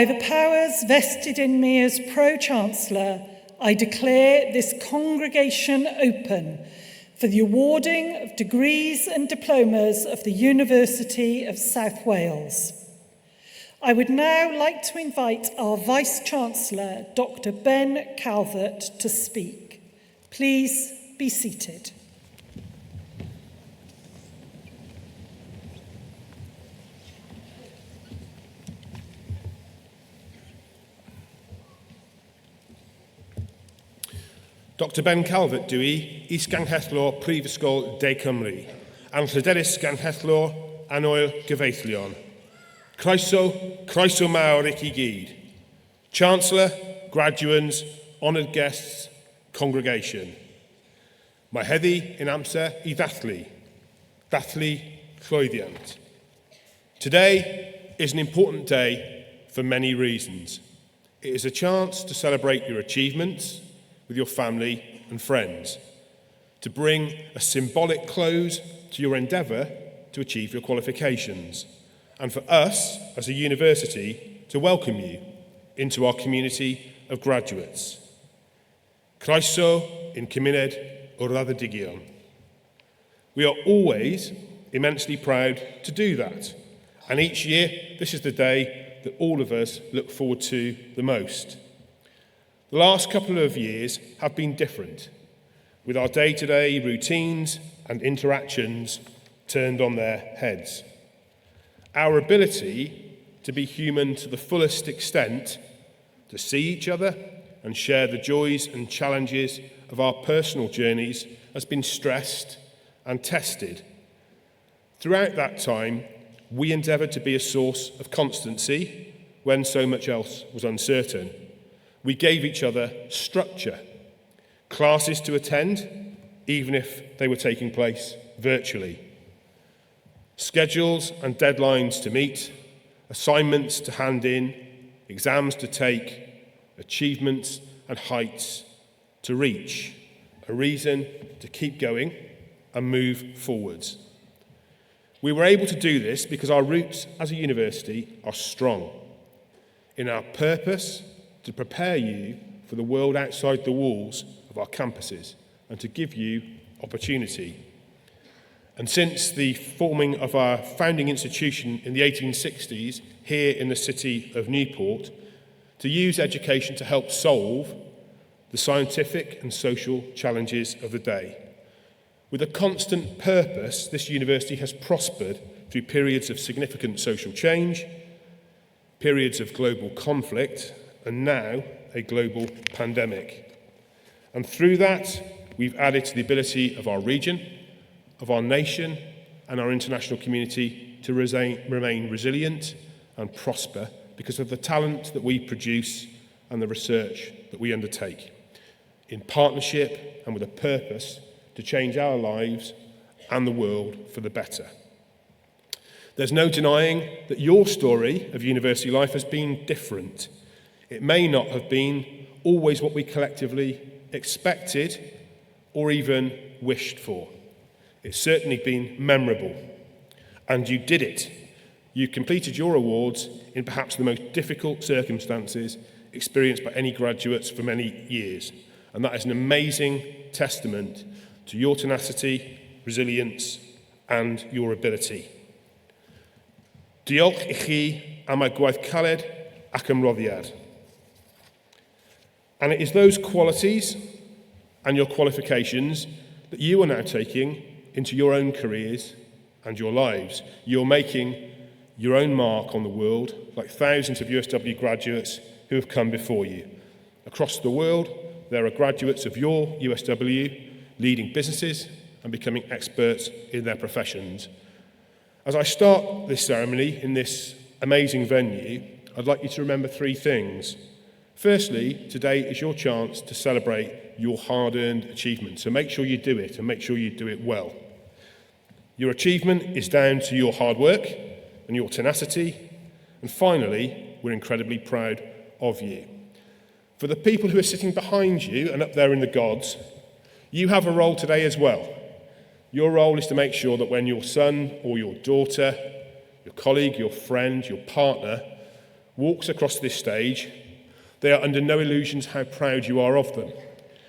By the powers vested in me as Pro-Chancellor, I declare this congregation open for the awarding of degrees and diplomas of the University of South Wales. I would now like to invite our Vice-Chancellor, Dr. Ben Calvert, to speak. Please be seated. Dr. Ben Calvert dwi, is-ganghellor Prifysgol De Cymru, a'n Llyderus Ganghellor Anwyl Gyfeithlion. Croeso mawr i chi gyd. Chancellor, graduates, honoured guests, congregation. Mae heddi in amser I ddathlu llwyddiant. Today is an important day for many reasons. It is a chance to celebrate your achievements with your family and friends, to bring a symbolic close to your endeavour to achieve your qualifications, and for us as a university to welcome you into our community of graduates. Croeso in cymuned o raddodigion. We are always immensely proud to do that, and each year this is the day that all of us look forward to the most. The last couple of years have been different, with our day-to-day routines and interactions turned on their heads. Our ability to be human to the fullest extent, to see each other and share the joys and challenges of our personal journeys has been stressed and tested. Throughout that time, we endeavoured to be a source of constancy when so much else was uncertain. We gave each other structure, classes to attend, even if they were taking place virtually, schedules and deadlines to meet, assignments to hand in, exams to take, achievements and heights to reach, a reason to keep going and move forwards. We were able to do this because our roots as a university are strong in our purpose to prepare you for the world outside the walls of our campuses and to give you opportunity. And since the forming of our founding institution in the 1860s here in the city of Newport, to use education to help solve the scientific and social challenges of the day. With a constant purpose, this university has prospered through periods of significant social change, periods of global conflict, and now a global pandemic. And through that, we've added to the ability of our region, of our nation, and our international community to remain resilient and prosper because of the talent that we produce and the research that we undertake, in partnership and with a purpose to change our lives and the world for the better. There's no denying that your story of university life has been different. It may not have been always what we collectively expected or even wished for. It's certainly been memorable. And you did it. You completed your awards in perhaps the most difficult circumstances experienced by any graduates for many years. And that is an amazing testament to your tenacity, resilience, and your ability. Diolch I chi am y gwaith caled ac ymroddiad. And it is those qualities and your qualifications that you are now taking into your own careers and your lives. You're making your own mark on the world, like thousands of USW graduates who have come before you. Across the world, there are graduates of your USW leading businesses and becoming experts in their professions. As I start this ceremony in this amazing venue, I'd like you to remember three things. Firstly, today is your chance to celebrate your hard-earned achievement, so make sure you do it and make sure you do it well. Your achievement is down to your hard work and your tenacity, and finally, we're incredibly proud of you. For the people who are sitting behind you and up there in the gods, you have a role today as well. Your role is to make sure that when your son or your daughter, your colleague, your friend, your partner walks across this stage, they are under no illusions how proud you are of them.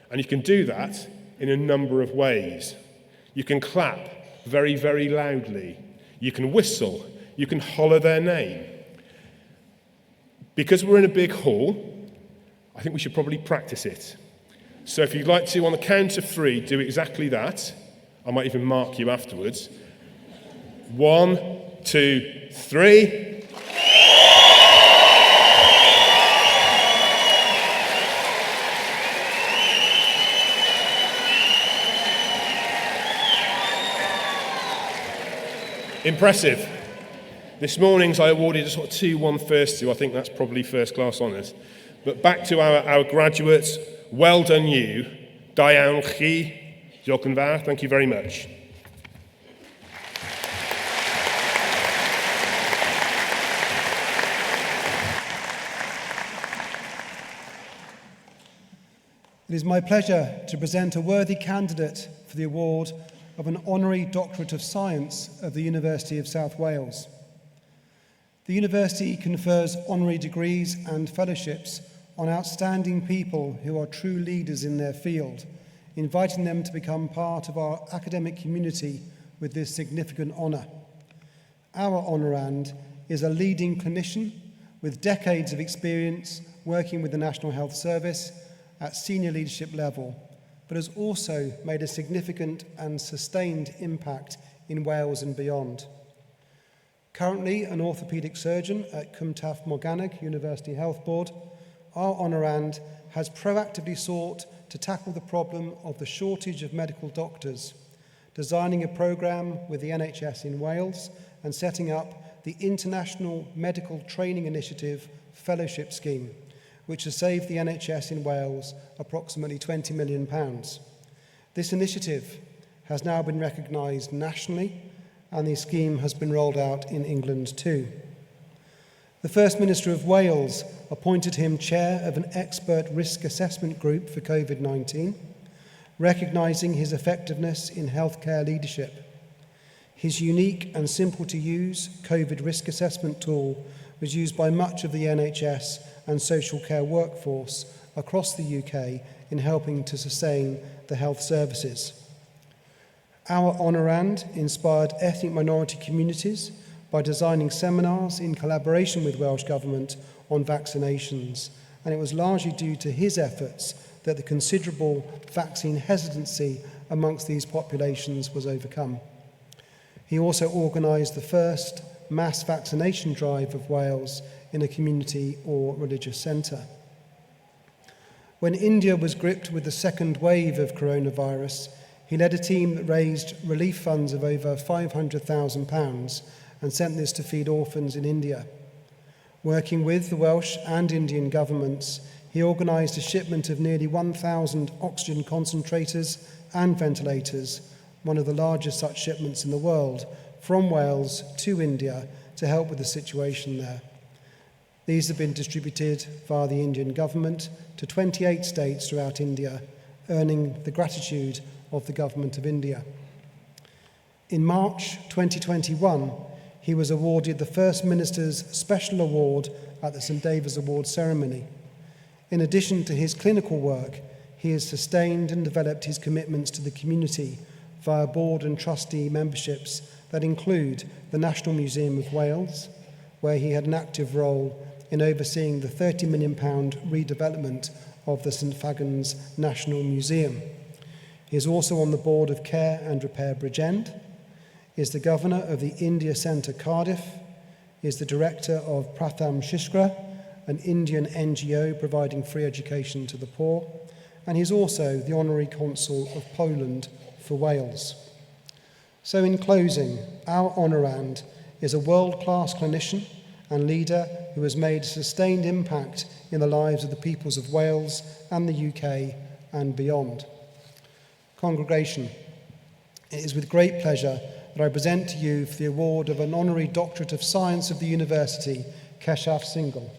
And you can do that in a number of ways. You can clap very, very loudly. You can whistle. You can holler their name. Because we're in a big hall, I think we should probably practice it. So if you'd like to, on the count of 3, do exactly that. I might even mark you afterwards. 1, 2, 3. Impressive. This morning's I awarded a sort of 2-1 first to. I think that's probably first class honours. But back to our graduates. Well done you. Da iawn chi. Diolch yn fawr. Thank you very much. It is my pleasure to present a worthy candidate for the award of an Honorary Doctorate of Science of the University of South Wales. The university confers honorary degrees and fellowships on outstanding people who are true leaders in their field, inviting them to become part of our academic community with this significant honour. Our honorand is a leading clinician with decades of experience working with the National Health Service at senior leadership level, but has also made a significant and sustained impact in Wales and beyond. Currently an orthopaedic surgeon at Cwmtaf Morgannwg University Health Board, our honorand has proactively sought to tackle the problem of the shortage of medical doctors, designing a programme with the NHS in Wales and setting up the International Medical Training Initiative Fellowship Scheme, which has saved the NHS in Wales approximately £20 million. This initiative has now been recognised nationally, and the scheme has been rolled out in England too. The First Minister of Wales appointed him chair of an expert risk assessment group for COVID-19, recognising his effectiveness in healthcare leadership. His unique and simple to use COVID risk assessment tool was used by much of the NHS and social care workforce across the UK in helping to sustain the health services. Our honorand inspired ethnic minority communities by designing seminars in collaboration with Welsh Government on vaccinations, and it was largely due to his efforts that the considerable vaccine hesitancy amongst these populations was overcome. He also organised the first mass vaccination drive of Wales in a community or religious centre. When India was gripped with the second wave of coronavirus, he led a team that raised relief funds of over £500,000 and sent this to feed orphans in India. Working with the Welsh and Indian governments, he organised a shipment of nearly 1,000 oxygen concentrators and ventilators, one of the largest such shipments in the world, from Wales to India to help with the situation there. These have been distributed via the Indian government to 28 states throughout India, earning the gratitude of the Government of India. In March 2021, he was awarded the First Minister's Special Award at the St David's Award ceremony. In addition to his clinical work, he has sustained and developed his commitments to the community via board and trustee memberships that include the National Museum of Wales, where he had an active role in overseeing the £30 million redevelopment of the St Fagans National Museum. He is also on the board of Care and Repair Bridgend, is the governor of the India Centre Cardiff, is the director of Pratham Shishra, an Indian NGO providing free education to the poor, and he's also the honorary consul of Poland for Wales. So in closing, our honorand is a world-class clinician and leader who has made a sustained impact in the lives of the peoples of Wales and the UK and beyond. Congregation, it is with great pleasure that I present to you for the award of an Honorary Doctorate of Science of the University, Keshav Singhal.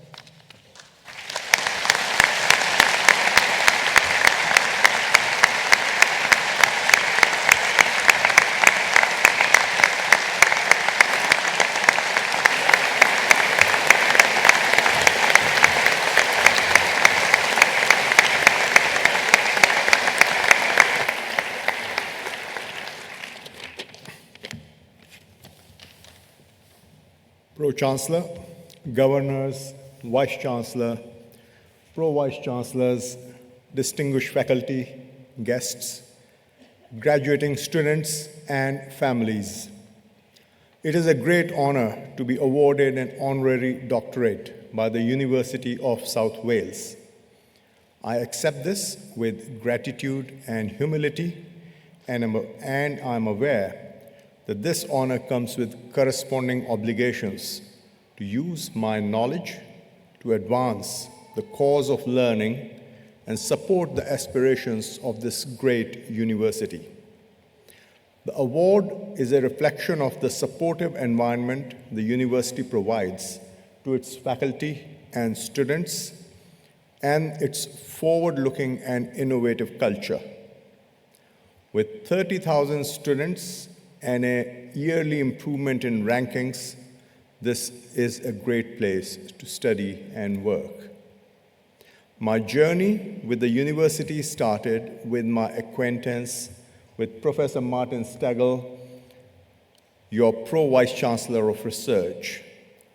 Pro-Chancellor, Governors, Vice-Chancellor, Pro-Vice-Chancellors, distinguished faculty, guests, graduating students, and families. It is a great honor to be awarded an honorary doctorate by the University of South Wales. I accept this with gratitude and humility, and I'm aware that this honor comes with corresponding obligations to use my knowledge to advance the cause of learning and support the aspirations of this great university. The award is a reflection of the supportive environment the university provides to its faculty and students and its forward-looking and innovative culture. With 30,000 students and a yearly improvement in rankings, this is a great place to study and work. My journey with the university started with my acquaintance with Professor Martin Stagel, your Pro-Vice-Chancellor of Research,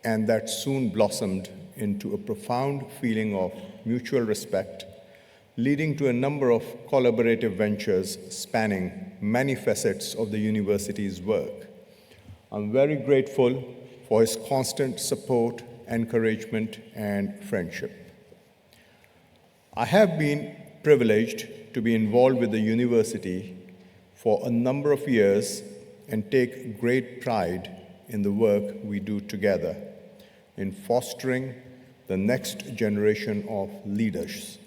and that soon blossomed into a profound feeling of mutual respect, leading to a number of collaborative ventures spanning many facets of the university's work. I'm very grateful for his constant support, encouragement, and friendship. I have been privileged to be involved with the university for a number of years and take great pride in the work we do together in fostering the next generation of leaders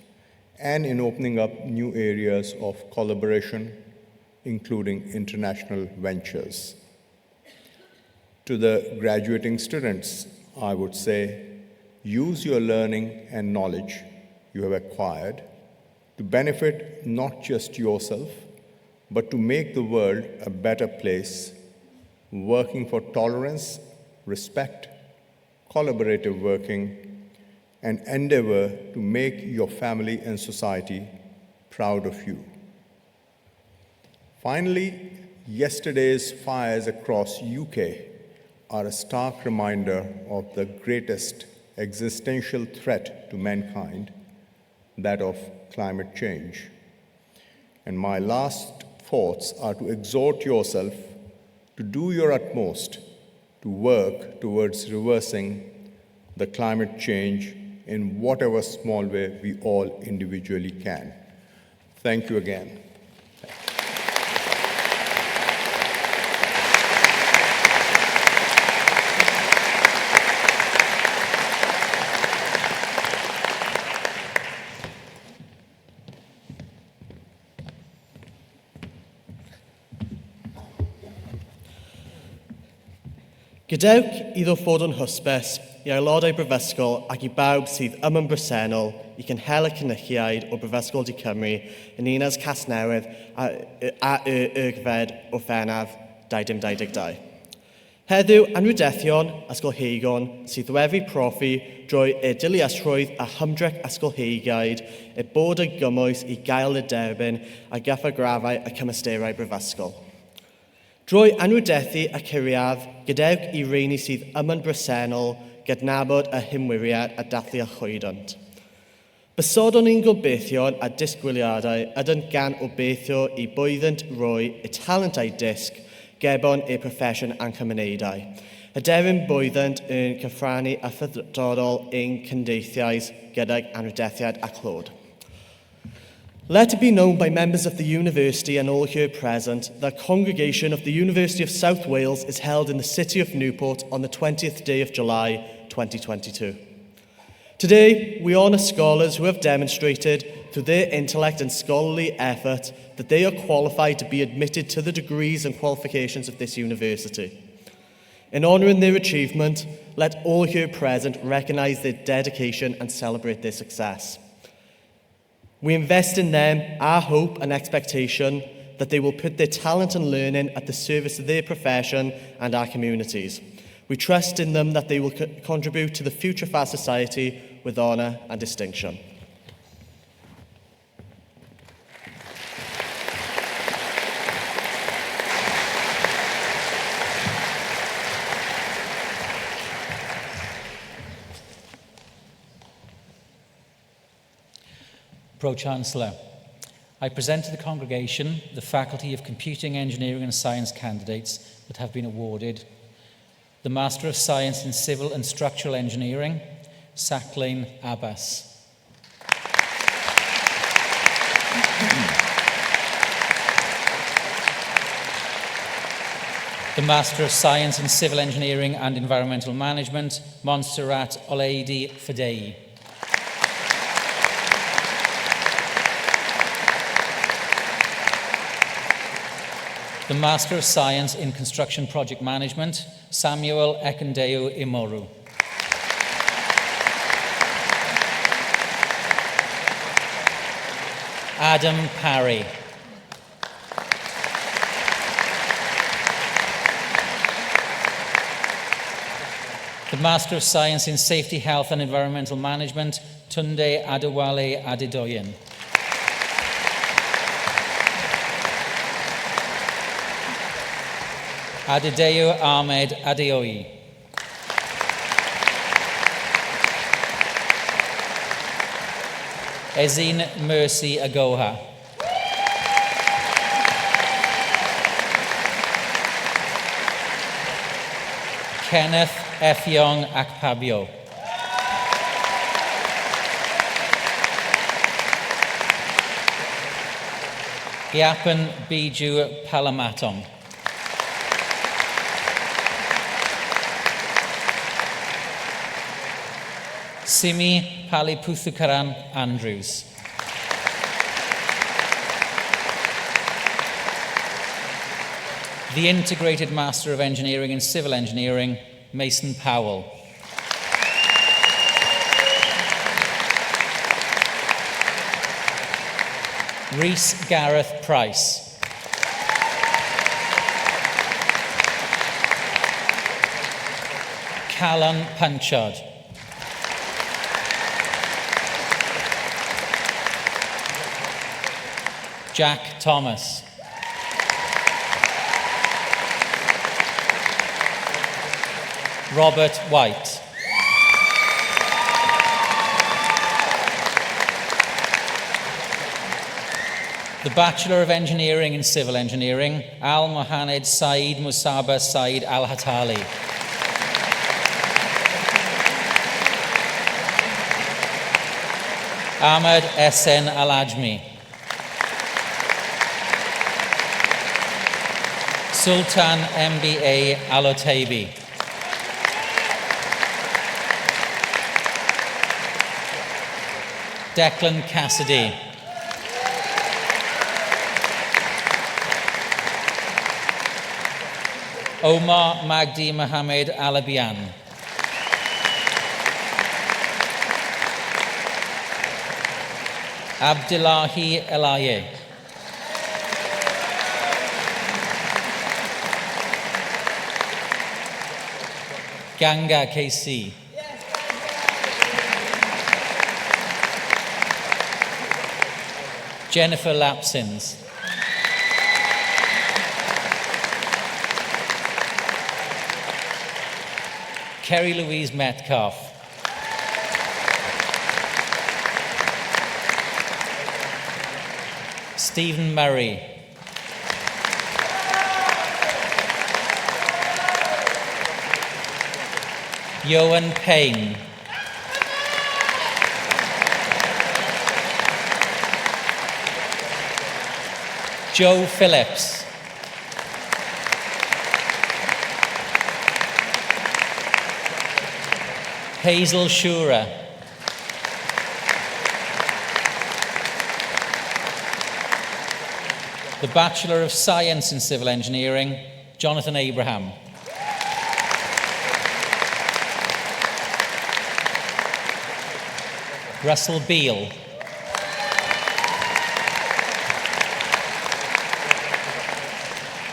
and in opening up new areas of collaboration, including international ventures. To the graduating students, I would say, use your learning and knowledge you have acquired to benefit not just yourself, but to make the world a better place, working for tolerance, respect, collaborative working, and endeavor to make your family and society proud of you. Finally, yesterday's fires across UK are a stark reminder of the greatest existential threat to mankind, that of climate change. And my last thoughts are to exhort yourself to do your utmost to work towards reversing the climate change in whatever small way we all individually can. Thank you again. Gadewch iddo ffod yn hysbys i aelodau brifysgol ac i bawb sydd yn bresennol i cynhel y cynnychiaid o Brifysgol De Cymru yn Unas Casnewydd a yrgfed o Fennaf 2022. Heddiw, anrhydethion ysgolheigion sydd wedi profi drwy y diliasrwydd a hymdrech ysgolheigiaid y bod y gymwys i gael y derbyn a gyffagrafau y cymysterau brifysgol. Drwy anrhydethu y curiad, gadewch i reini sydd ymyn bresennol gydnabod y hymwiriad a dathlu a chwydont. Bysodon ni'n gobeithio a disgwyliadau ydyn gan obeithio i bwyddynt roi y talentau disg gebon eu proffesiwn a'n cymunedau. Y deryn bwyddynt yn cyffrannu a ffyddodol ein cyndeithiais gydag anrhydethiad a clod. Let it be known by members of the university and all here present that congregation of the University of South Wales is held in the city of Newport on the 20th day of July 2022. Today, we honour scholars who have demonstrated through their intellect and scholarly effort that they are qualified to be admitted to the degrees and qualifications of this university. In honouring their achievement, let all here present recognise their dedication and celebrate their success. We invest in them our hope and expectation that they will put their talent and learning at the service of their profession and our communities. We trust in them that they will contribute to the future of our society with honour and distinction. Pro-Chancellor, I present to the congregation the Faculty of Computing, Engineering and Science candidates that have been awarded. The Master of Science in Civil and Structural Engineering, Saqlain Abbas. The Master of Science in Civil Engineering and Environmental Management, Montserrat Olaidi Fadei. The Master of Science in Construction Project Management, Samuel Ekendeu Imoru. Adam Parry. The Master of Science in Safety, Health and Environmental Management, Tunde Adewale Adedoyin. Adedayo Ahmed Adeoye. Ezine Mercy Agoha. Kenneth Effiong Akpabio. Iapen Biju Palamatom. Simi Paliputhukaran Andrews. The Integrated Master of Engineering in Civil Engineering, Mason Powell. Rhys Gareth Price. Callan Punchard. Jack Thomas. Robert White. The Bachelor of Engineering in Civil Engineering, Al Mohamed Saeed Musaba Saeed Al Hatali. Ahmed Esen Al Ajmi. Sultan MBA Al Otaibi. Declan Cassidy. Omar Magdi Mohamed Alabian. Abdullahi Elaye. Ganga KC. Jennifer Lapsins. Kerry Louise Metcalf. Stephen Murray. Johan Payne. Joe Phillips. Hazel Shura. The Bachelor of Science in Civil Engineering, Jonathan Abraham. Russell Beale.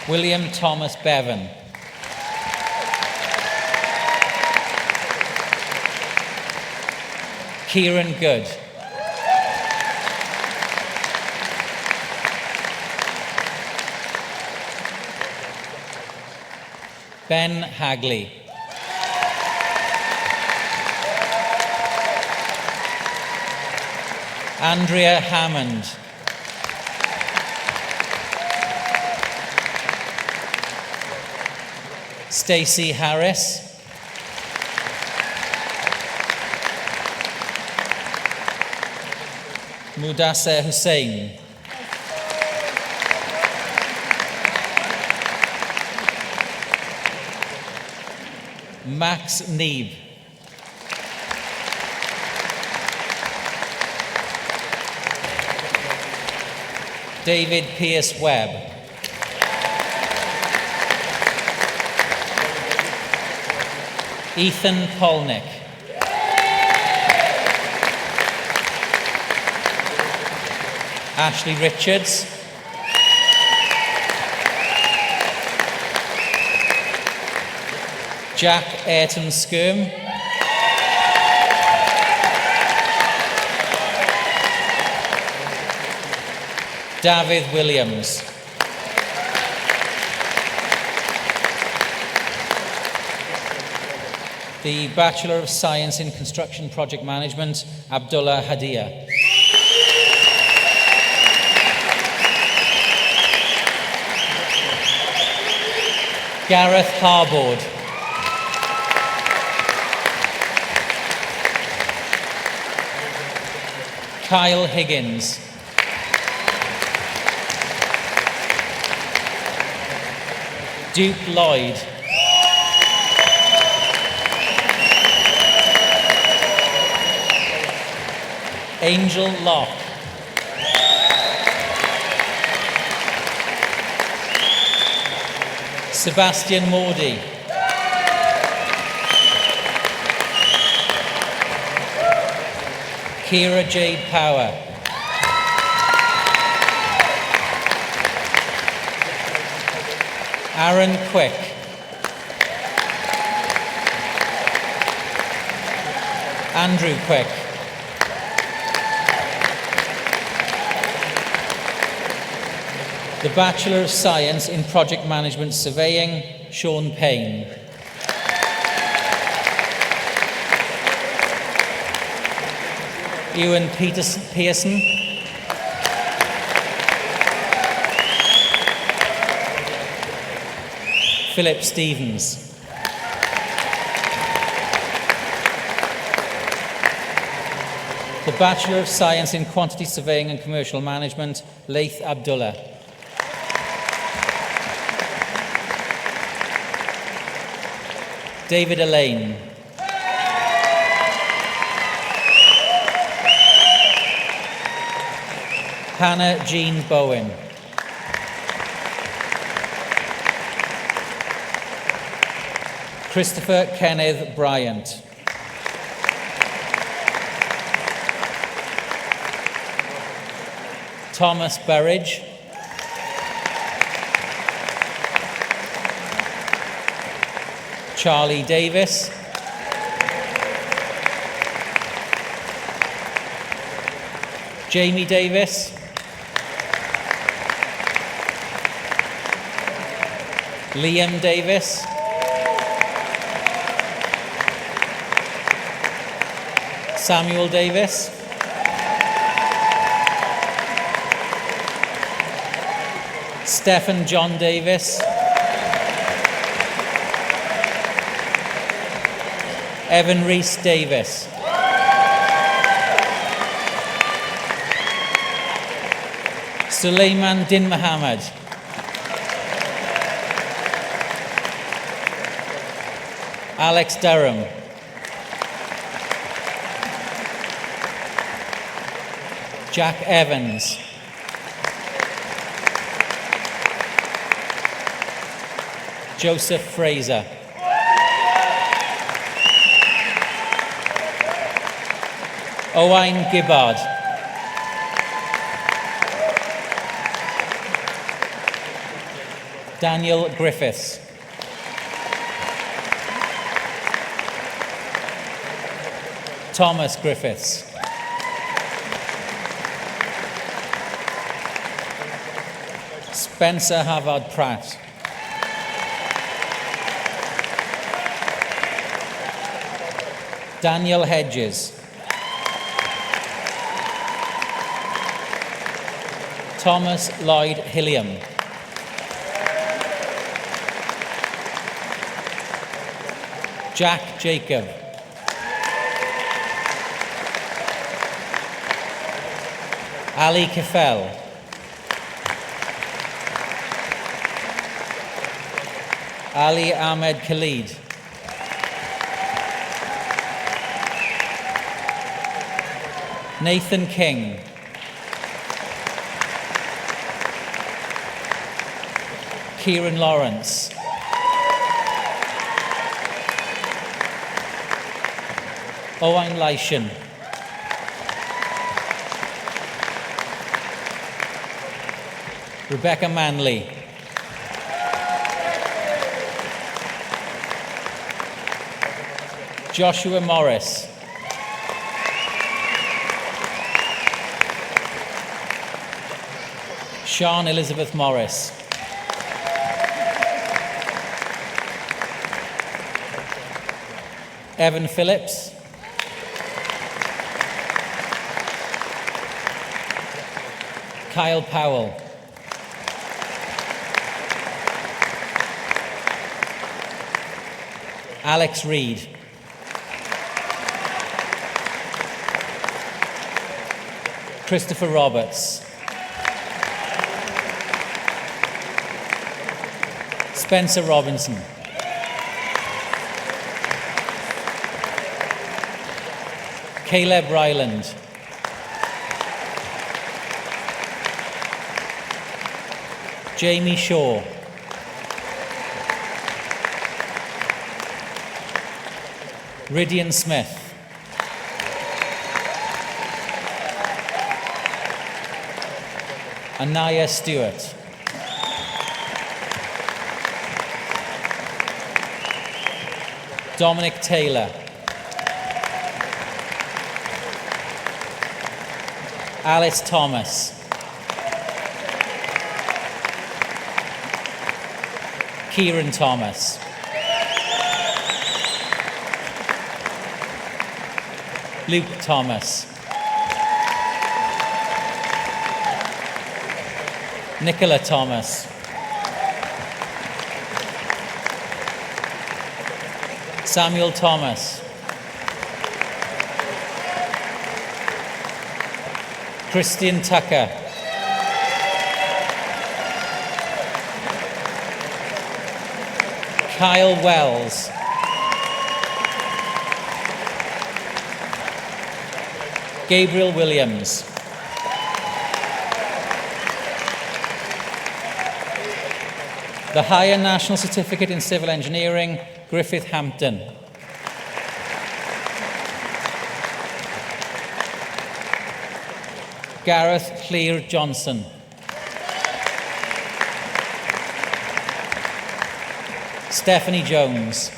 William Thomas Bevan. Kieran Good. Ben Hagley. Andrea Hammond. Stacey Harris. Mudassar Hussain. Max Neeb. David Pierce Webb. Ethan Polnick. Ashley Richards. Jack Ayrton Skirm. David Williams. The Bachelor of Science in Construction Project Management, Abdullah Hadia. Gareth Harbord. Kyle Higgins. Duke Lloyd. Angel Locke. Sebastian Mordy. Kira Jade Power. Aaron Quick. Andrew Quick. The Bachelor of Science in Project Management Surveying, Sean Payne. Ewan Pearson. Philip Stevens. The Bachelor of Science in Quantity Surveying and Commercial Management, Laith Abdullah. David Elaine. Hannah Jean Bowen. Christopher Kenneth Bryant. Thomas Burridge. Charlie Davis. Jamie Davis. Liam Davis. Samuel Davis. Stephen John Davis. Evan Reese Davis. Suleiman Din Muhammad. Alex Durham. Jack Evans. Joseph Fraser. Owain Gibbard. Daniel Griffiths. Thomas Griffiths. Spencer Havard Pratt. Daniel Hedges. Thomas Lloyd Hilliam. Jack Jacob. Ali Kefel. Ali Ahmed Khalid. Nathan King. Kieran Lawrence. Owain Leishan. Rebecca Manley. Joshua Morris. Sean Elizabeth Morris. Evan Phillips. Kyle Powell. Alex Reed. Christopher Roberts. Spencer Robinson. Caleb Ryland. Jamie Shaw. Rydian Smith. Anaya Stewart. Dominic Taylor. Alice Thomas. Kieran Thomas. Luke Thomas. Nicola Thomas. Samuel Thomas. Christian Tucker. Kyle Wells. Gabriel Williams. The Higher National Certificate in Civil Engineering, Griffith Hampton. Gareth Clear Johnson. Stephanie Jones.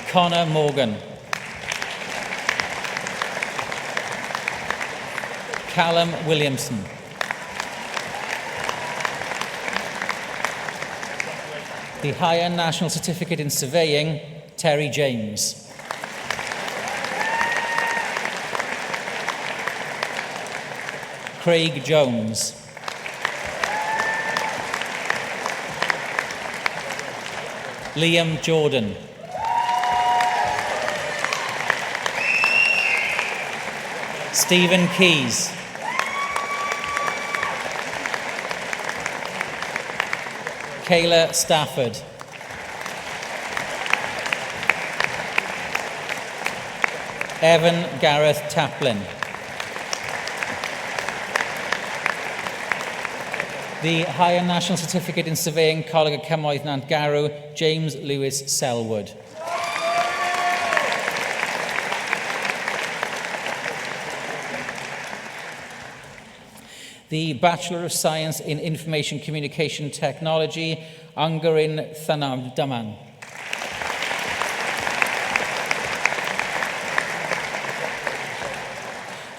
Connor Morgan. Callum Williamson. The Higher National Certificate in Surveying, Terry James. Craig Jones. Liam Jordan. Stephen Keys. Kayla Stafford. Evan Gareth Taplin. The Higher National Certificate in Surveying, Coleg y Cymoedd Nant Garw, James Lewis Selwood. The Bachelor of Science in Information Communication Technology, Angarin Thanavdaman.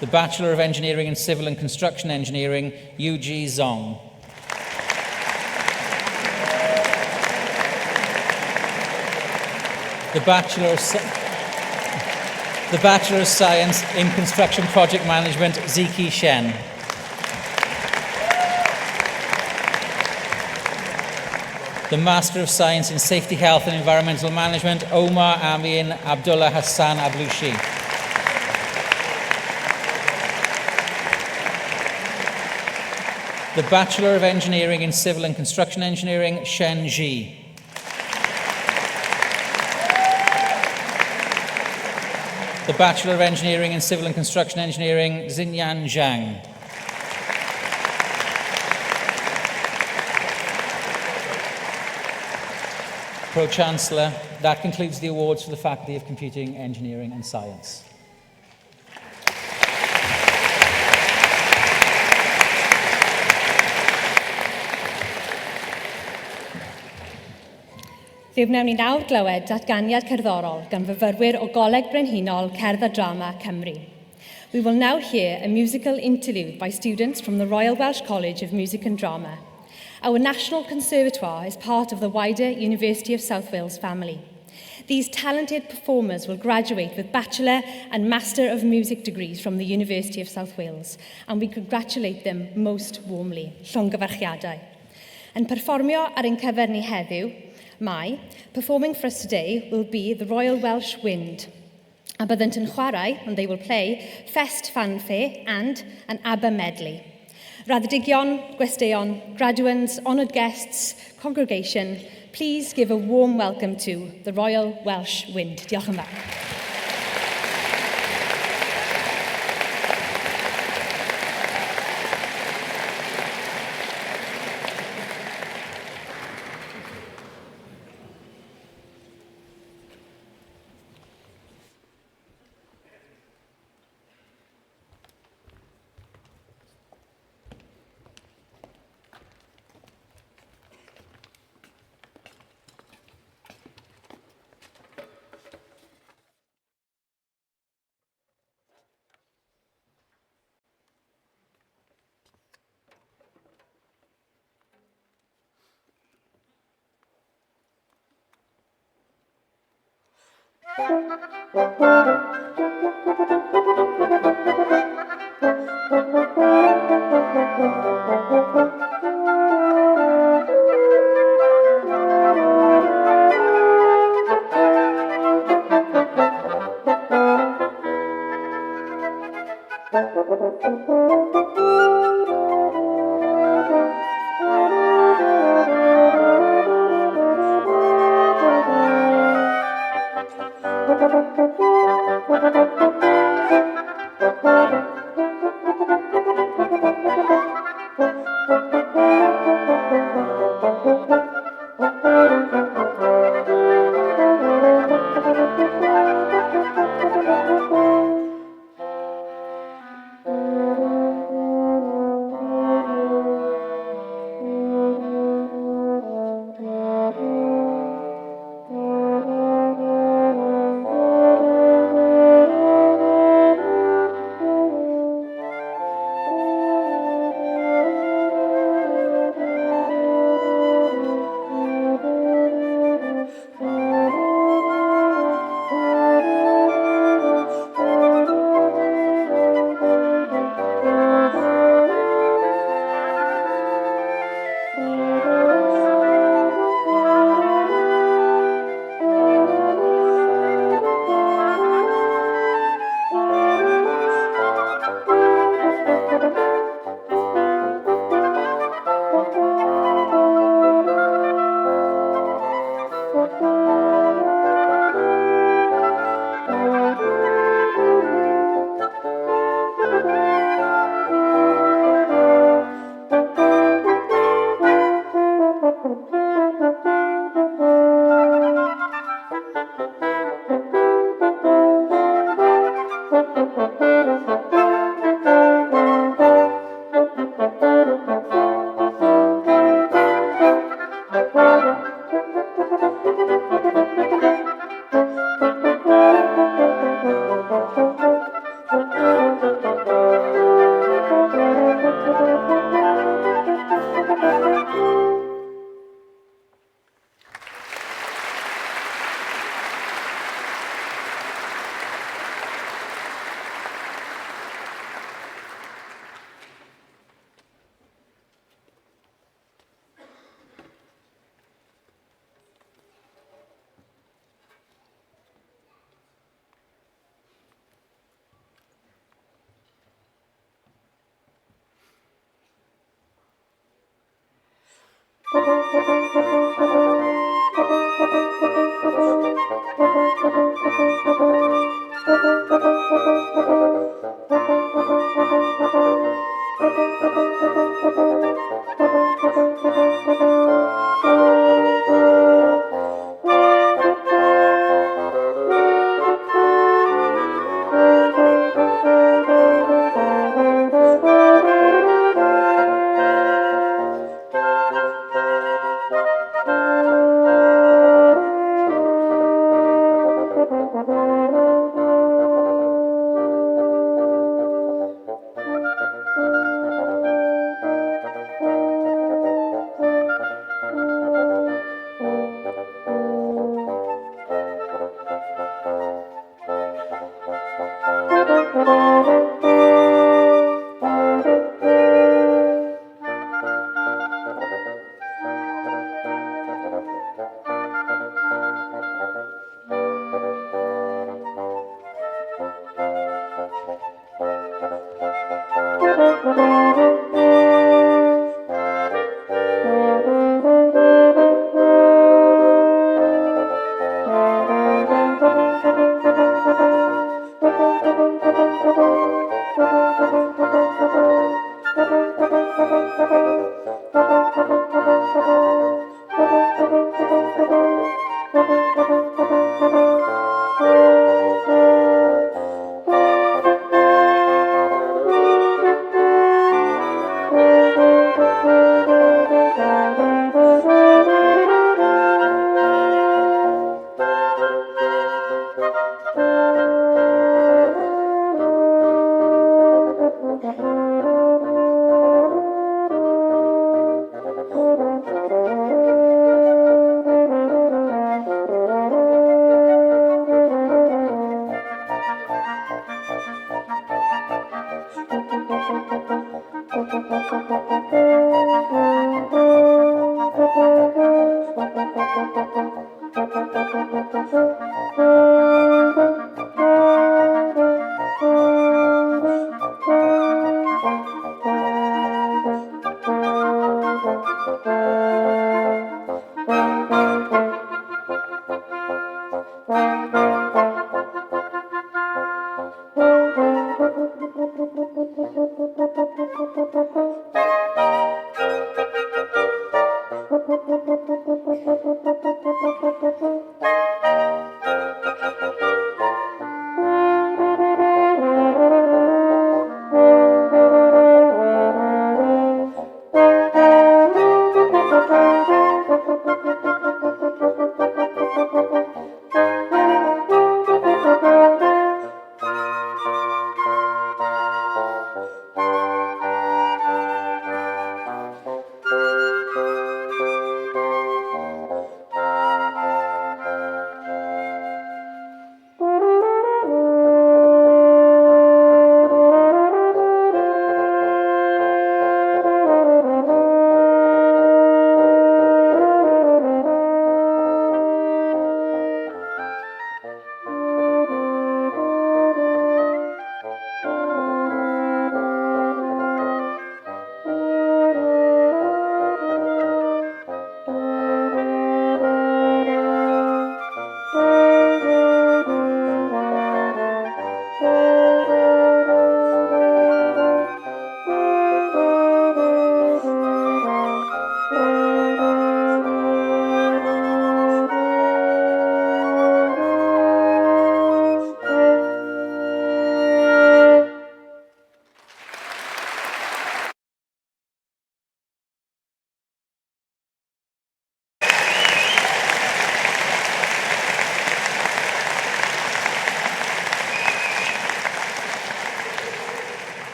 The Bachelor of Engineering in Civil and Construction Engineering, Yuji Zong. The Bachelor of The Bachelor of Science in Construction Project Management, Ziki Shen. The Master of Science in Safety, Health and Environmental Management, Omar Amin Abdullah Hassan Ablushi. The Bachelor of Engineering in Civil and Construction Engineering, Shen Ji. The Bachelor of Engineering in Civil and Construction Engineering, Xinyan Zhang. Pro-Chancellor, that concludes the awards for the Faculty of Computing, Engineering and Science. Fe wnawn ni nawr glywed datganiad cerddorol gan fyfyrwyr o Goleg Brenhinol Cerdd a Drama Cymru. We will now hear a musical interlude by students from the Royal Welsh College of Music and Drama. Our National Conservatoire is part of the wider University of South Wales family. These talented performers will graduate with Bachelor and Master of Music degrees from the University of South Wales, and we congratulate them most warmly. Llongyfarchiadau. Yn perfformio ar ein cyfer ni heddiw, performing for us today will be the Royal Welsh Wind. A byddent yn chwarae, and they will play, Fest Fanfare and an ABBA medley. Raddedigion, gwesteion, graduands, honoured guests, congregation, please give a warm welcome to the Royal Welsh Wind. Diolch yn fawr.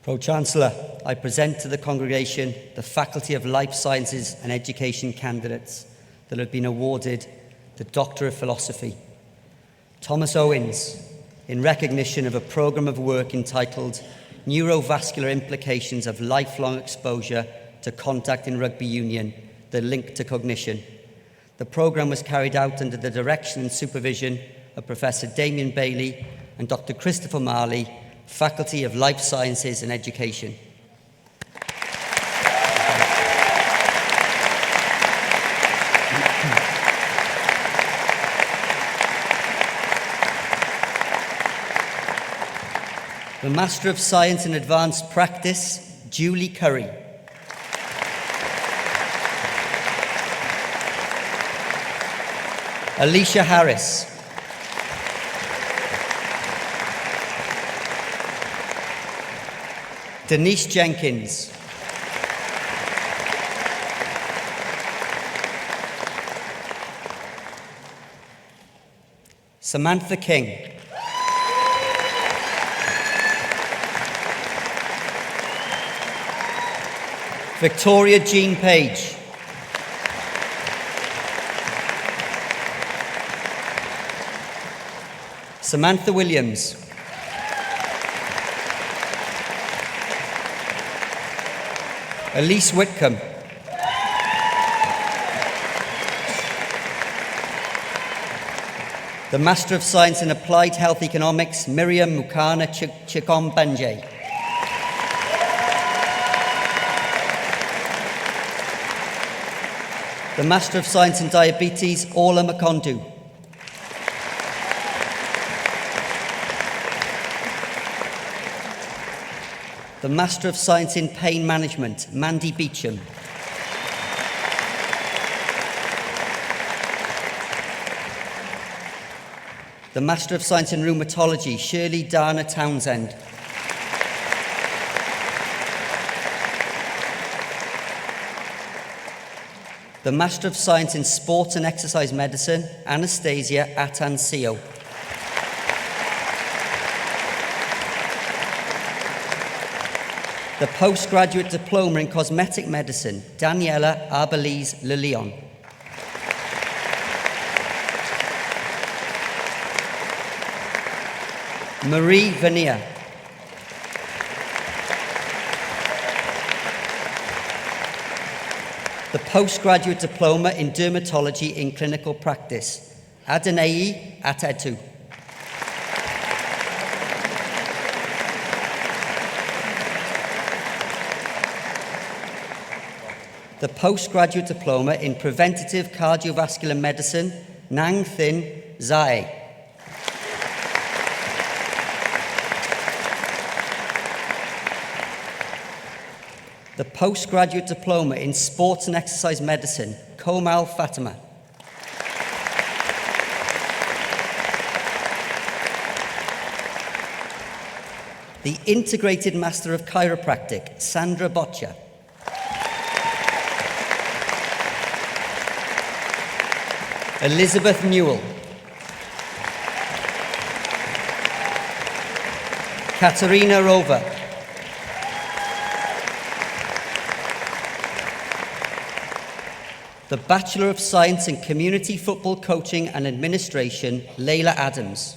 Pro-Chancellor, I present to the congregation the Faculty of Life Sciences and Education candidates. that have been awarded the Doctor of Philosophy. Thomas Owens, in recognition of a programme of work entitled Neurovascular Implications of Lifelong Exposure to Contact in Rugby Union, the Link to Cognition. The programme was carried out under the direction and supervision of Professor Damien Bailey and Dr. Christopher Marley, Faculty of Life Sciences and Education. The Master of Science in Advanced Practice, Julie Curry. Alicia Harris. Denise Jenkins. Samantha King. Victoria Jean Page. Samantha Williams. Elise Whitcomb. The Master of Science in Applied Health Economics, Miriam Mukana Chikombanjay. The Master of Science in Diabetes, Orla Makondu. The Master of Science in Pain Management, Mandy Beecham. The Master of Science in Rheumatology, Shirley Dana Townsend. The Master of Science in Sports and Exercise Medicine, Anastasia Atansio. The Postgraduate Diploma in Cosmetic Medicine, Daniela Arbeliz Leleon. Marie Vanier. The Postgraduate Diploma in Dermatology in Clinical Practice, Adenei Atetu. The Postgraduate Diploma in Preventative Cardiovascular Medicine, Nang Thin Zae. The Postgraduate Diploma in Sports and Exercise Medicine, Komal Fatima. The Integrated Master of Chiropractic, Sandra Boccia. Elizabeth Newell. Katerina Rova. The Bachelor of Science in Community Football Coaching and Administration, Layla Adams.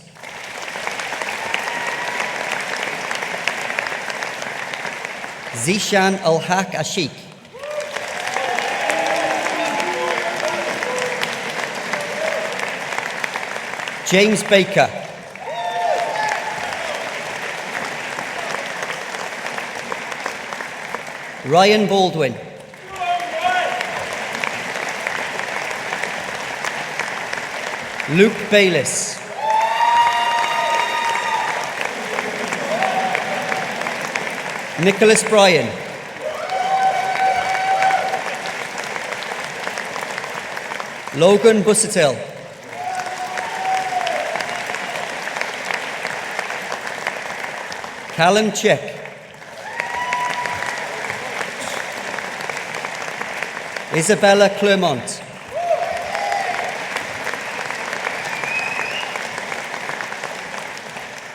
Zishan Al-Haq Ashik. James Baker. Ryan Baldwin. Luke Bayliss. Nicholas Bryan. Logan Busuttil. Callum Chick. Isabella Clermont.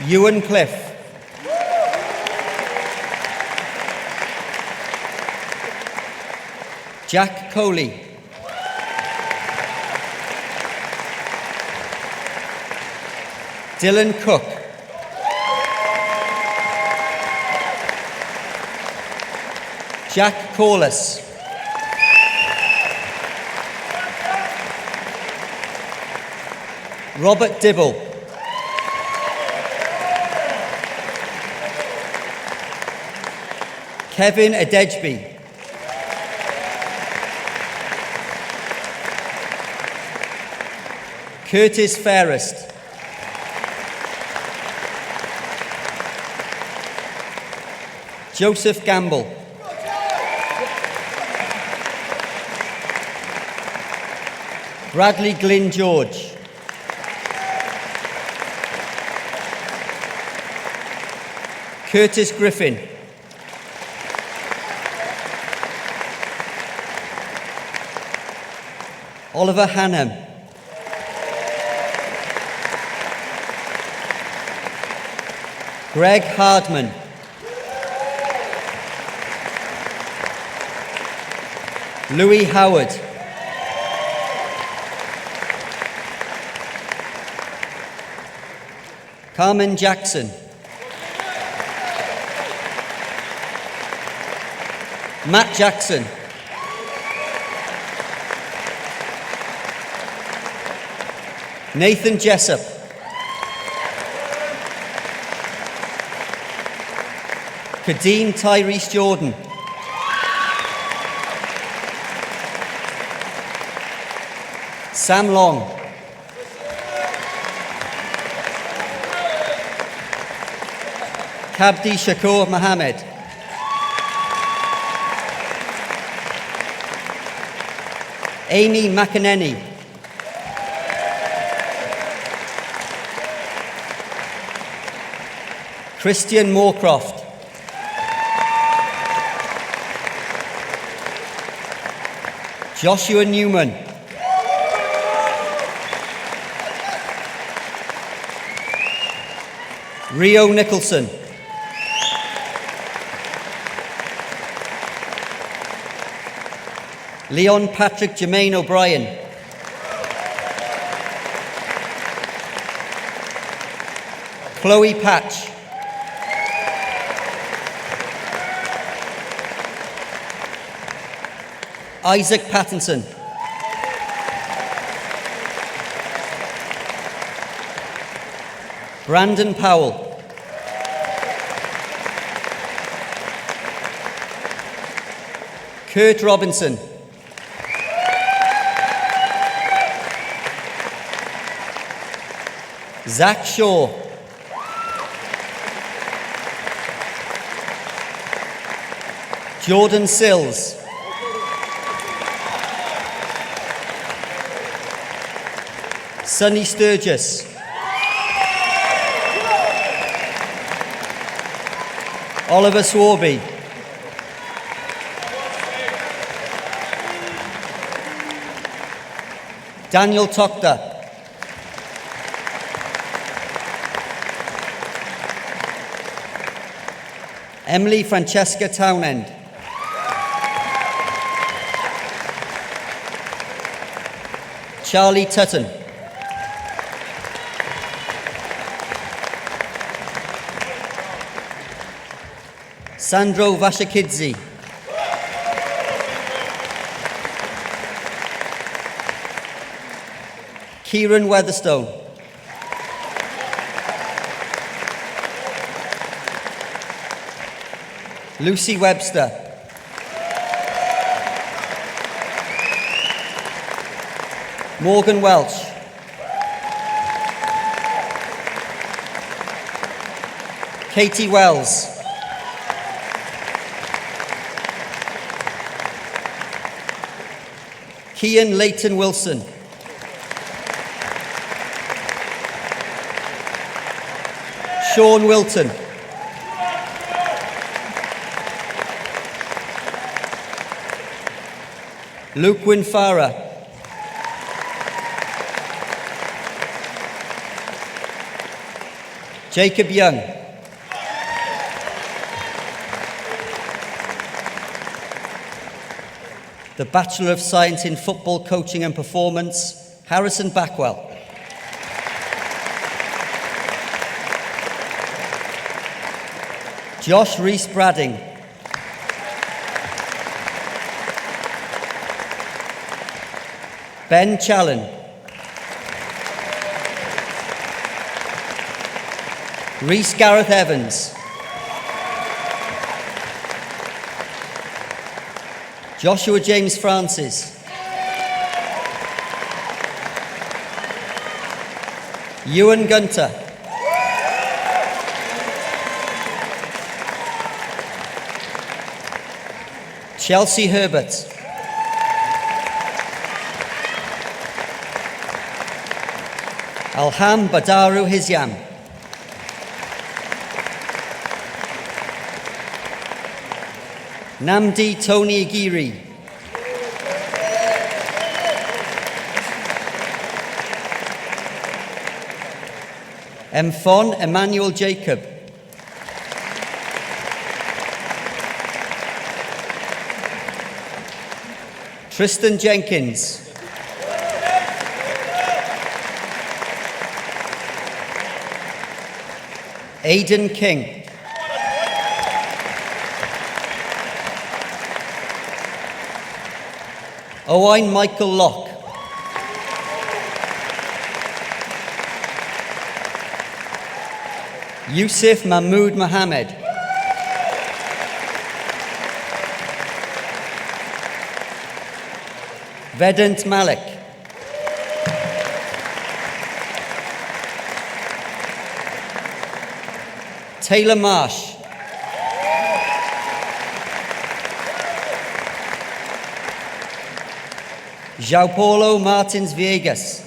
Ewan Cliff. Jack Coley. Dylan Cook. Jack Corliss. Robert Dibble. Kevin Adejby. Curtis Fairest. Joseph Gamble. Bradley Glyn George. Curtis Griffin. Oliver Hannam. Greg Hardman. Louis Howard. Carmen Jackson. Matt Jackson. Nathan Jessup. Kadeen Tyrese Jordan. Sam Long. Kabdi Shakur Mohammed. Amy McEnany. Christian Moorcroft. Joshua Newman. Rio Nicholson. Leon Patrick Jermaine O'Brien. Chloe Patch. Isaac Pattinson. Brandon Powell. Kurt Robinson. Zach Shaw. Jordan Sills. Sonny Sturgis. Oliver Swarby. Daniel Tokta. Emily Francesca Townend. Charlie Tutton. Sandro Vashakidze. Kieran Weatherstone. Lucy Webster. Morgan Welch. Katie Wells. Kian Leighton Wilson. Sean Wilton. Luke Winfara. Jacob Young. The Bachelor of Science in Football Coaching and Performance, Harrison Backwell. Josh Rees-Bradding. Ben Challen. Rhys Gareth Evans. Joshua James Francis. Ewan Gunter. Chelsea Herbert. Alham Badaru Hisyam. Namdi Tony Agiri. Mfon Emmanuel Jacob. Tristan Jenkins. Aidan King. Owain Michael Locke. Yusuf Mahmood Mohammed. Vedant Malik. Taylor Marsh. João Paulo Martins Viegas.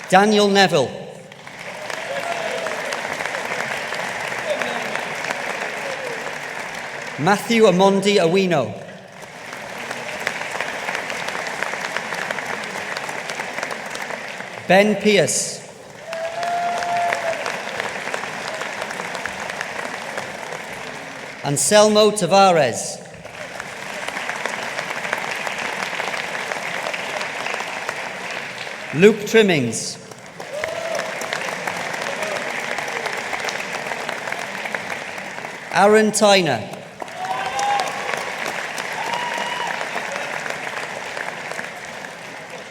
Daniel Neville. Matthew Amondi Awino. Ben Pierce. Anselmo Tavares. Luke Trimmings. Aaron Tyner.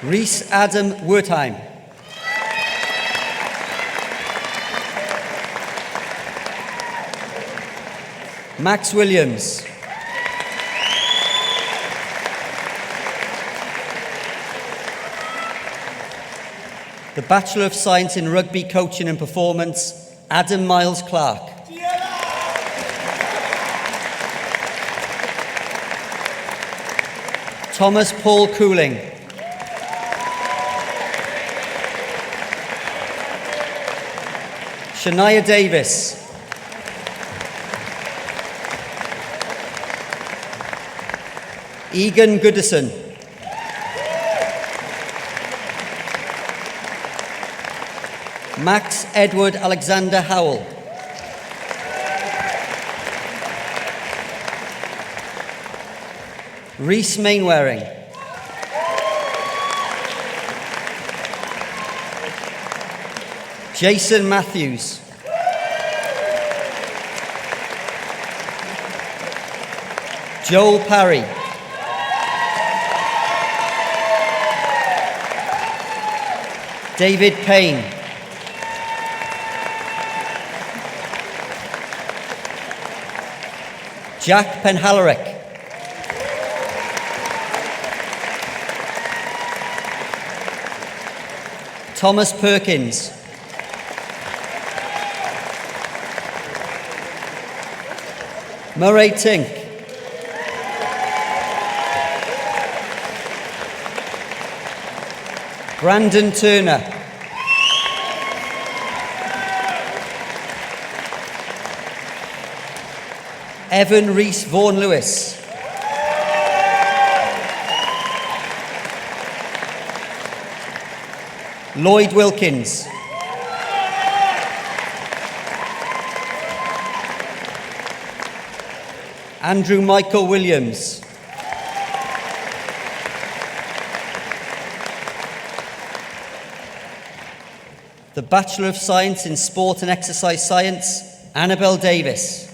Rhys Adam Wertheim. Max Williams. The Bachelor of Science in Rugby Coaching and Performance, Adam Miles Clark. Thomas Paul Cooling. Shania Davis. Egan Goodison. Max Edward Alexander Howell. Rhys Mainwaring. Jason Matthews. Joel Parry. David Payne. Jack Penhalarick. Thomas Perkins. Murray Tink. Brandon Turner. Evan Rees Vaughan Lewis. Lloyd Wilkins. Andrew Michael Williams. the Bachelor of Science in Sport and Exercise Science, Annabel Davis.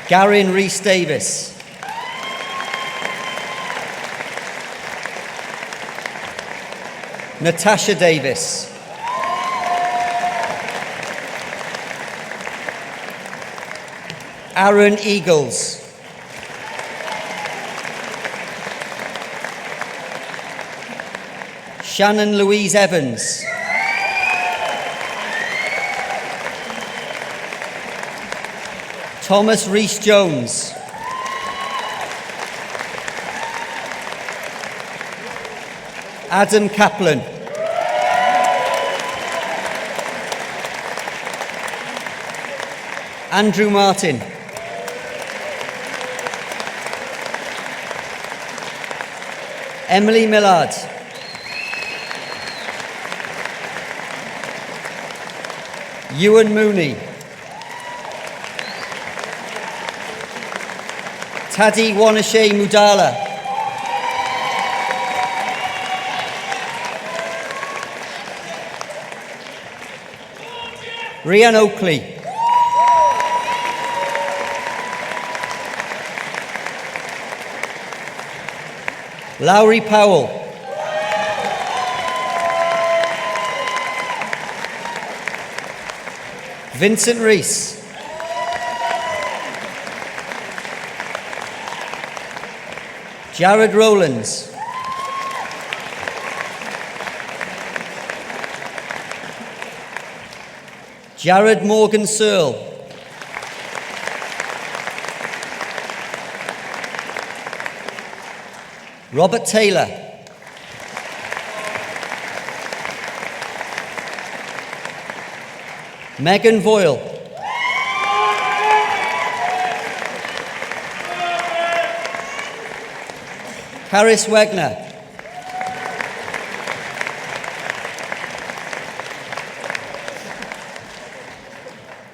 Garin Rhys Davis. Natasha Davis. Aaron Eagles. Shannon Louise Evans. Thomas Rhys Jones. Adam Kaplan. Andrew Martin. Emily Millard. Ewan Mooney. Taddy Wanashe Mudala. Rhian Oakley. Lowry Powell. Vincent Rees. Jared Rowlands. Jared Morgan Searle. Robert Taylor. Megan Voyle. Caris Wegner.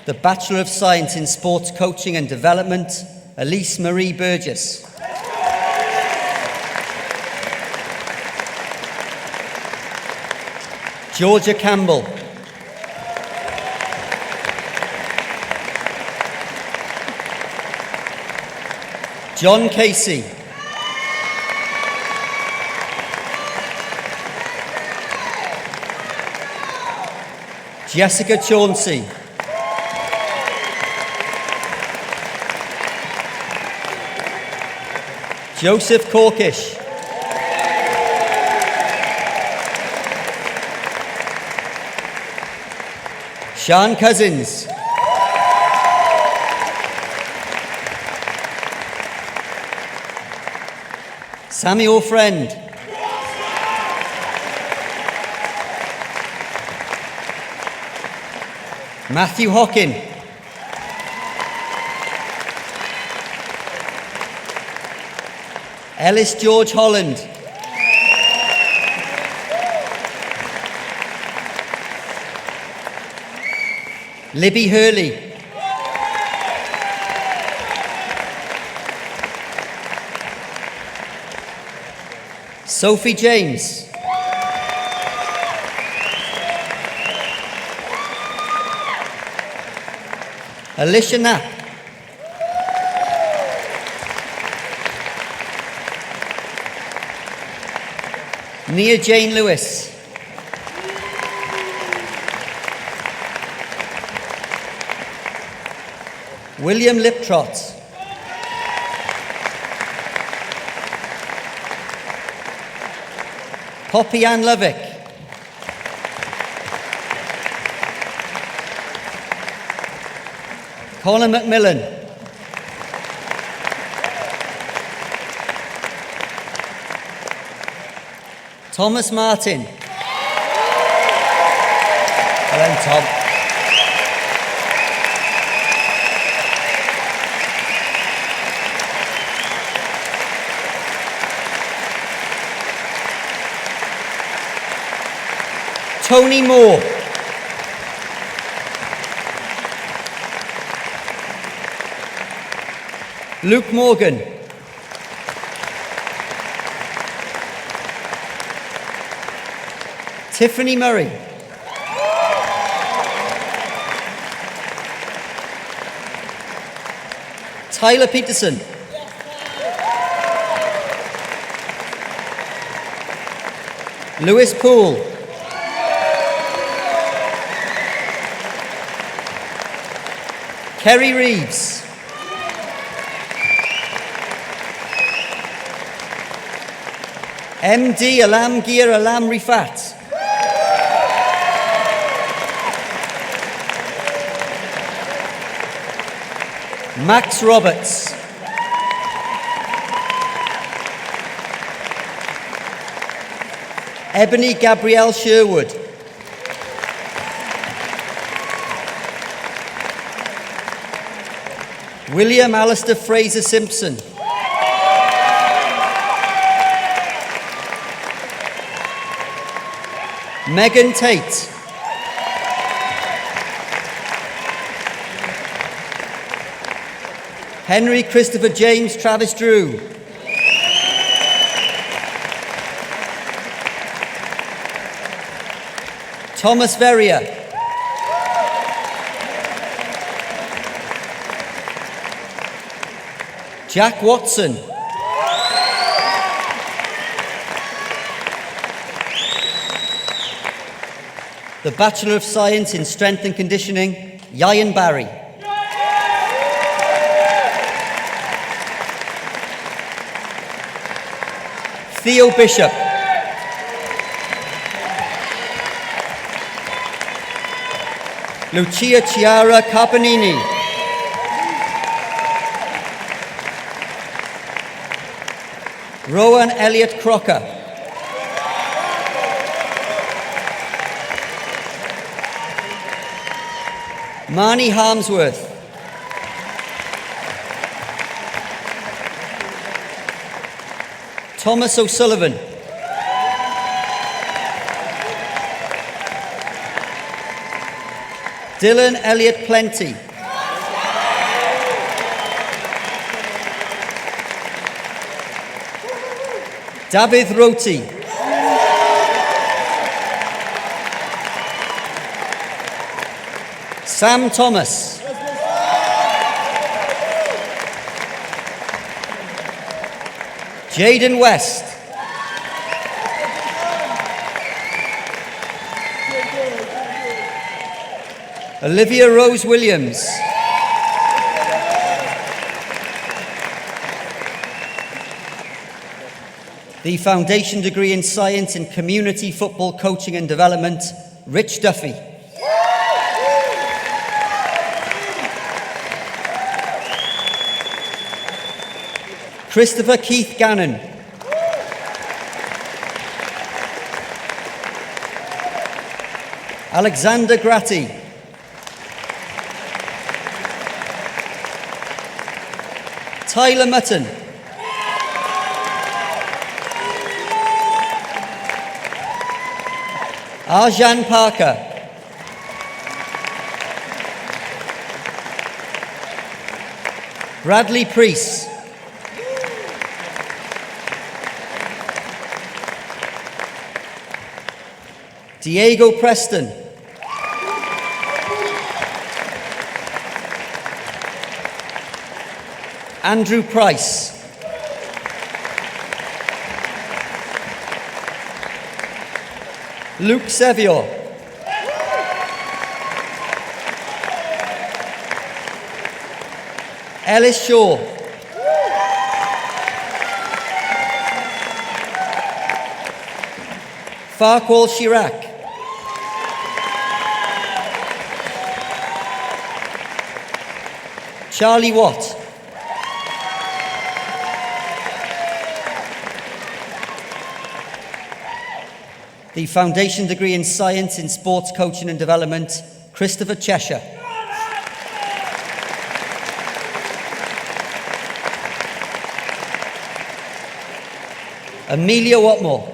The Bachelor of Science in Sports Coaching and Development, Elise Marie Burgess. Georgia Campbell. John Casey. Jessica Chauncey. Joseph Corkish. Sean Cousins. Samuel Friend. Matthew Hockin. Ellis George Holland. Libby Hurley. Sophie James. Alicia Knapp. Nia Jane Lewis. William Liptrot. Poppy Ann Lovick. Colin McMillan. Thomas Martin. Well done, Tom. Tony Moore. Luke Morgan. Tiffany Murray. Tyler Peterson. Lewis Poole. Kerry Reeves. MD Alamgir Alam Rifat. Max Roberts. Ebony Gabrielle Sherwood. William Alistair Fraser Simpson. Megan Tate. Henry Christopher James Travis Drew. Thomas Verrier. Jack Watson. The Bachelor of Science in Strength and Conditioning, Yayan Barry. Theo Bishop. Lucia Chiara Carpanini. Rowan Elliott Crocker. Marnie Harmsworth. Thomas O'Sullivan. Dylan Elliott Plenty. David Roti. Sam Thomas. Jaden West. Olivia Rose Williams. The Foundation Degree in Science in Community Football Coaching and Development, Rich Duffy. Christopher Keith Gannon. Alexander Gratti. Tyler Mutton. Arjan Parker. Bradley Priest. Diego Preston. Andrew Price. Luke Sevior. Ellis Shaw. Farquhar Chirac. Charlie Watt. The Foundation Degree in Science in Sports Coaching and Development, Christopher Cheshire. Amelia Watmore.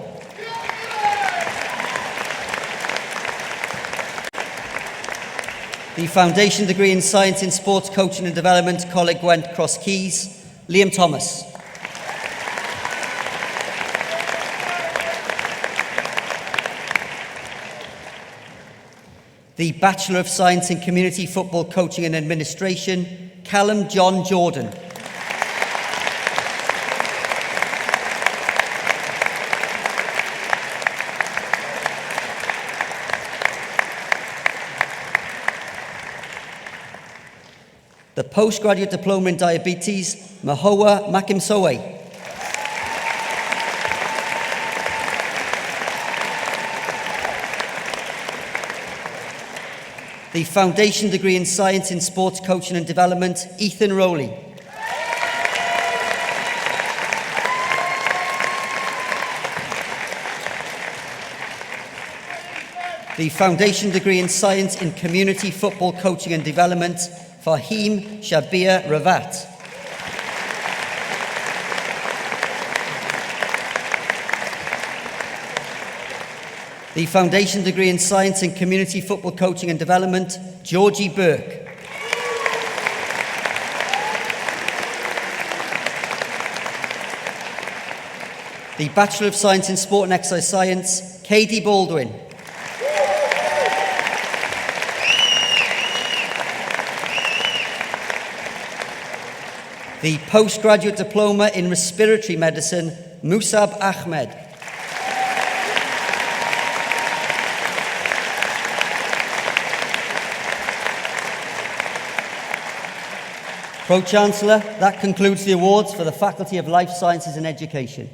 The Foundation Degree in Science in Sports Coaching and Development, Coleg Gwent Cross Keys, Liam Thomas. The Bachelor of Science in Community Football Coaching and Administration, Callum John Jordan. The Postgraduate Diploma in Diabetes, Mahowa Makimsoe. The Foundation Degree in Science in Sports Coaching and Development, Ethan Rowley. The Foundation Degree in Science in Community Football Coaching and Development, Fahim Shabir Ravat. The Foundation Degree in Science in Community Football Coaching and Development, Georgie Burke. The Bachelor of Science in Sport and Exercise Science, Katie Baldwin. The Postgraduate Diploma in Respiratory Medicine, Musab Ahmed. Pro-Chancellor, that concludes the awards for the Faculty of Life Sciences and Education.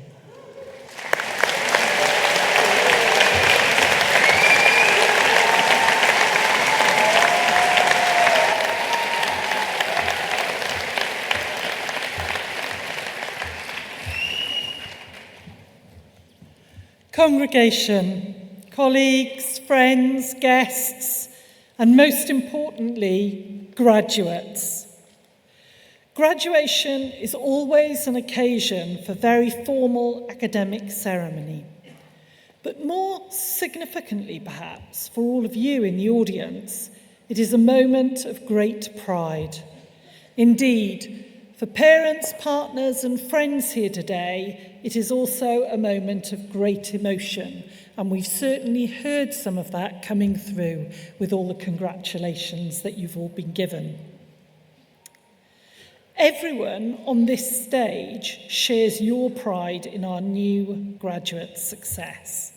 Congregation, colleagues, friends, guests, and most importantly, graduates. Graduation is always an occasion for very formal academic ceremony. But more significantly, perhaps, for all of you in the audience, it is a moment of great pride. Indeed, for parents, partners, and friends here today, it is also a moment of great emotion, and we've certainly heard some of that coming through with all the congratulations that you've all been given. Everyone on this stage shares your pride in our new graduate success.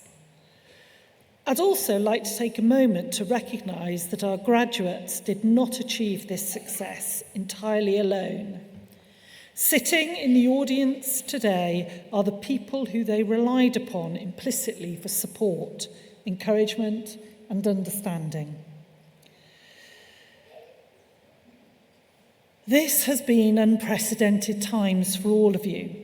I'd also like to take a moment to recognise that our graduates did not achieve this success entirely alone. Sitting in the audience today are the people who they relied upon implicitly for support, encouragement, and understanding. This has been unprecedented times for all of you,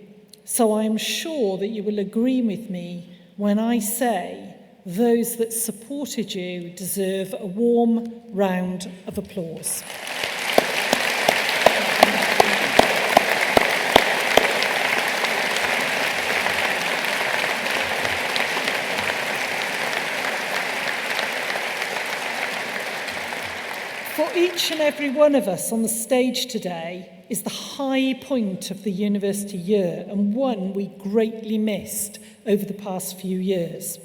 so I'm sure that you will agree with me when I say those that supported you deserve a warm round of applause. For each and every one of us on the stage today is the high point of the university year, and one we greatly missed over the past few years.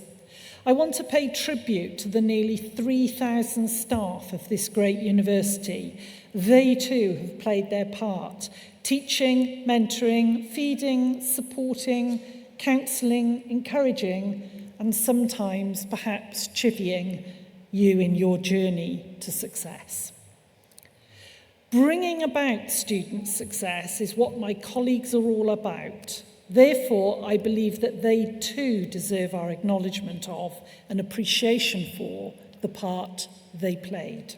I want to pay tribute to the nearly 3,000 staff of this great university. They too have played their part, teaching, mentoring, feeding, supporting, counselling, encouraging, and sometimes perhaps chivying you in your journey to success. Bringing about student success is what my colleagues are all about. Therefore, I believe that they too deserve our acknowledgement of and appreciation for the part they played.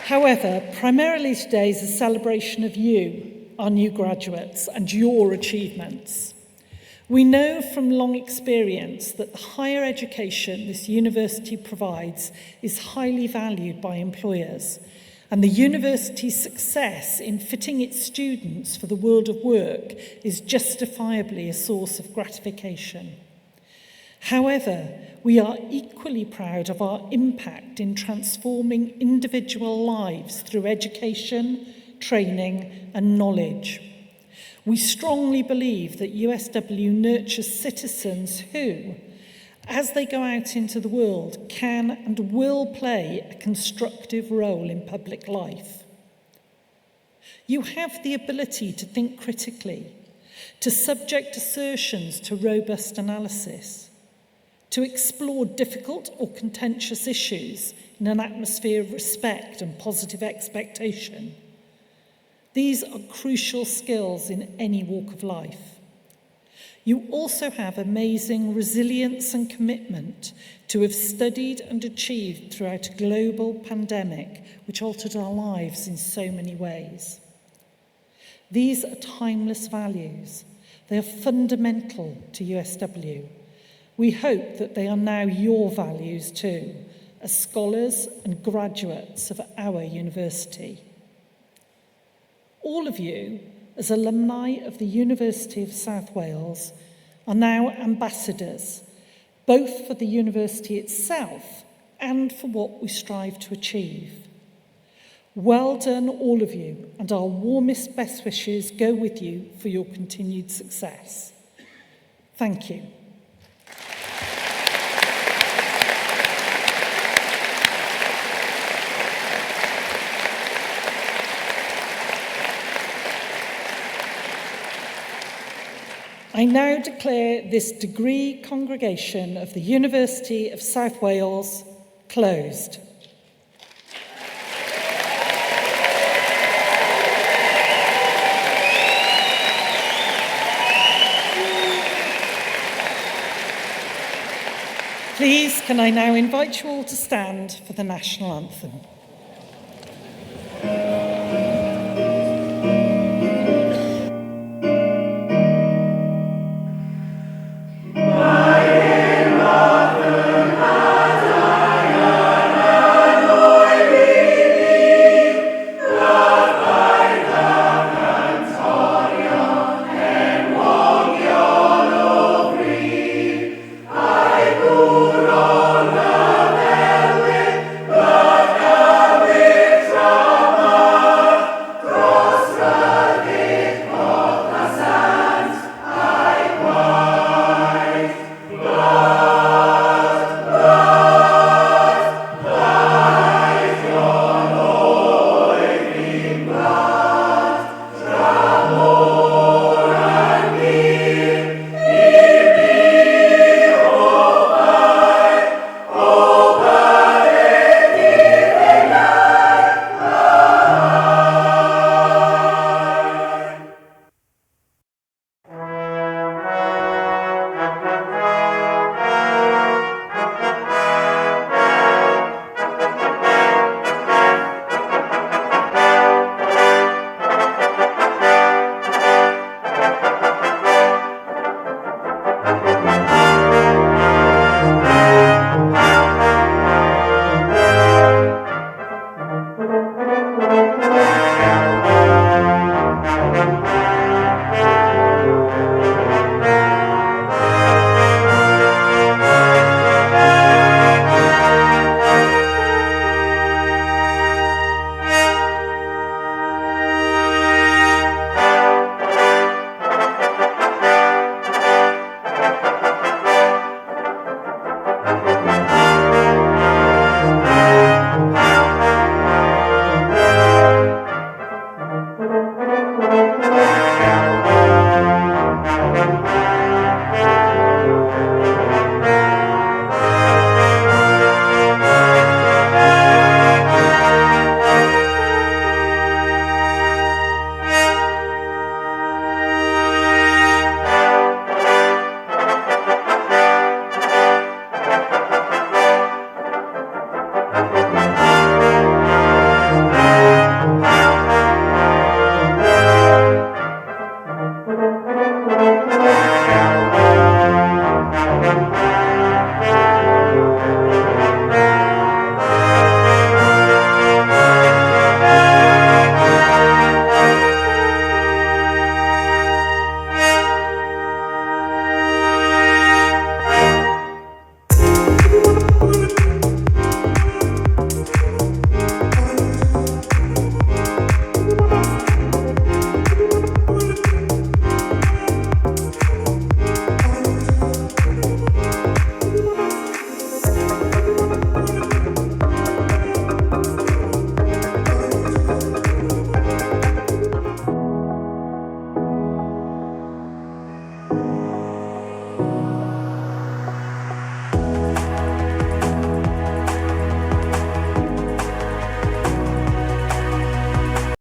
However, primarily today is a celebration of you, our new graduates, and your achievements. We know from long experience that the higher education this university provides is highly valued by employers, and the university's success in fitting its students for the world of work is justifiably a source of gratification. However, we are equally proud of our impact in transforming individual lives through education, training and knowledge. We strongly believe that USW nurtures citizens who, as they go out into the world, can and will play a constructive role in public life. You have the ability to think critically, to subject assertions to robust analysis, to explore difficult or contentious issues in an atmosphere of respect and positive expectation. These are crucial skills in any walk of life. You also have amazing resilience and commitment to have studied and achieved throughout a global pandemic which altered our lives in so many ways. These are timeless values. They are fundamental to USW. We hope that they are now your values too, as scholars and graduates of our university. All of you, as alumni of the University of South Wales, are now ambassadors, both for the university itself and for what we strive to achieve. Well done, all of you, and our warmest best wishes go with you for your continued success. Thank you. I now declare this degree congregation of the University of South Wales closed. Please, can I now invite you all to stand for the national anthem?